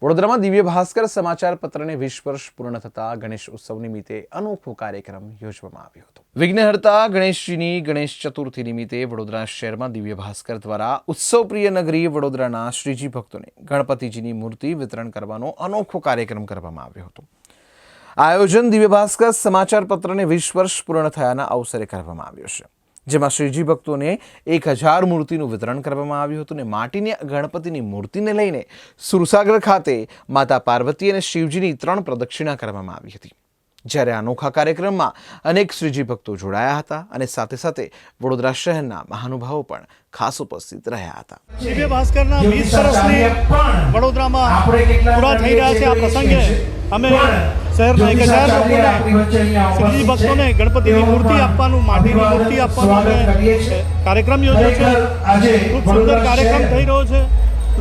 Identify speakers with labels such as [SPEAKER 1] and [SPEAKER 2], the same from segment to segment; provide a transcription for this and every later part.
[SPEAKER 1] વડોદરામાં દિવ્ય ભાસ્કર સમાચાર પત્રને 20 વર્ષ પૂર્ણ થતા ગણેશ ઉત્સવ નિમિત્તે અનોખો કાર્યક્રમ યોજવામાં આવ્યો હતો। વિઘ્નહર્તા ગણેશજીની ગણેશ ચતુર્થી નિમિત્તે વડોદરા શહેરમાં દિવ્ય ભાસ્કર દ્વારા ઉત્સવપ્રિય નગરી વડોદરાના શ્રીજી ભક્તોને ગણપતિજીની મૂર્તિ વિતરણ કરવાનો અનોખો કાર્યક્રમ કરવામાં આવ્યો હતો। આયોજન દિવ્ય ભાસ્કર સમાચાર પત્રને 20 વર્ષ પૂર્ણ થયાના અવસરે કરવામાં આવ્યો છે, જેમાં શ્રીજી ભક્તોને 1000 મૂર્તિનું વિતરણ કરવામાં આવ્યું હતું અને માટીની ગણપતિની મૂર્તિને લઈને સુરસાગર ખાતે માતા પાર્વતી અને શિવજીની 3 પ્રદક્ષિણા કરવામાં આવી હતી। જ્યારે અનોખા કાર્યક્રમમાં અનેક શ્રીજી ભક્તો જોડાયા હતા અને સાથે સાથે વડોદરા શહેરના મહાનુભાવો પણ ખાસ ઉપસ્થિત રહ્યા હતા।
[SPEAKER 2] દિવ્ય ભાસ્કરના 20 વર્ષની વડોદરામાં પૂરા થઈ રહ્યા છે। આ પ્રસંગે અમે શહેરના 1000 લોકોને શ્રીજી ભક્તોને ગણપતિની મૂર્તિ આપવાનું, માટીની મૂર્તિ આપવાનું કાર્યક્રમ યોજ્યો છે। ખૂબ સુંદર કાર્યક્રમ થઈ રહ્યો છે।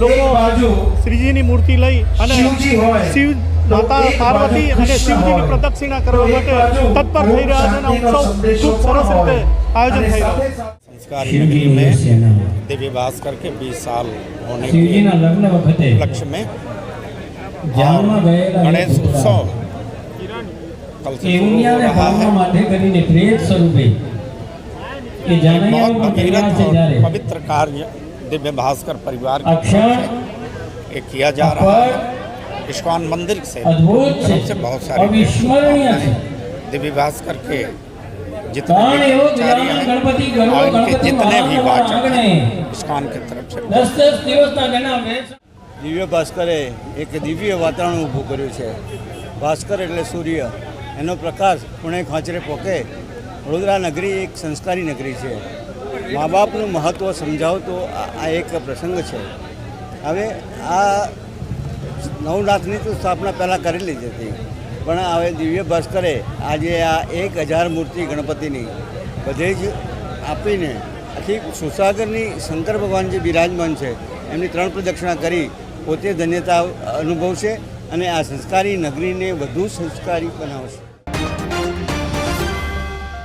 [SPEAKER 2] લોકો શ્રીજીની મૂર્તિ લઈ અને શિવ માતા પાર્વતી અને શિવજીની પ્રદક્ષિણા કરવા માટે તત્પર થઈ રહ્યા છે અને ઉત્સવ ખૂબ સરસ રીતે આયોજन થઈ રહ્યો છે।
[SPEAKER 3] संस्कारी नगरी में दिव्य भास्कर के 20 साल होने के उपलक्ष्य में गणेश उत्सव कल से शुरू हो रहा है। बहुत भगीरथ और पवित्र कार्य दिव्य भास्कर परिवार की तरफ से किया जा रहा है। इस्कॉन मंदिर से तरफ से बहुत सारे दिव्य भास्कर के जितने भी कर्मचारी हैं और उनके जितने भी वाचक हैं इस्कॉन की तरफ से
[SPEAKER 4] दिव्य भास्करे एक दिव्य वातावरण ऊभું કર્યું છે। ભાસ્કર એટલે સૂર્ય, એનો પ્રકાશ ખૂણે ખાંચરે પોકે। વડોદરા નગરી એક સંસ્કારી નગરી છે। મા બાપનું મહત્ત્વ સમજાવતો આ એક પ્રસંગ છે। હવે આ નવનાથની તો સ્થાપના પહેલાં કરી લીધી હતી, પણ હવે દિવ્ય ભાસ્કરે આજે આ 1000 મૂર્તિ ગણપતિની બધે જ આપીને આખી સુસાગરની શંકર ભગવાન જે બિરાજમાન છે એમની 3 પ્રદક્ષિણા કરી પોતે ધન્યતા અનુભવશે અને આ સંસ્કારી નગરીને વધુ સંસ્કારી બનાવશે।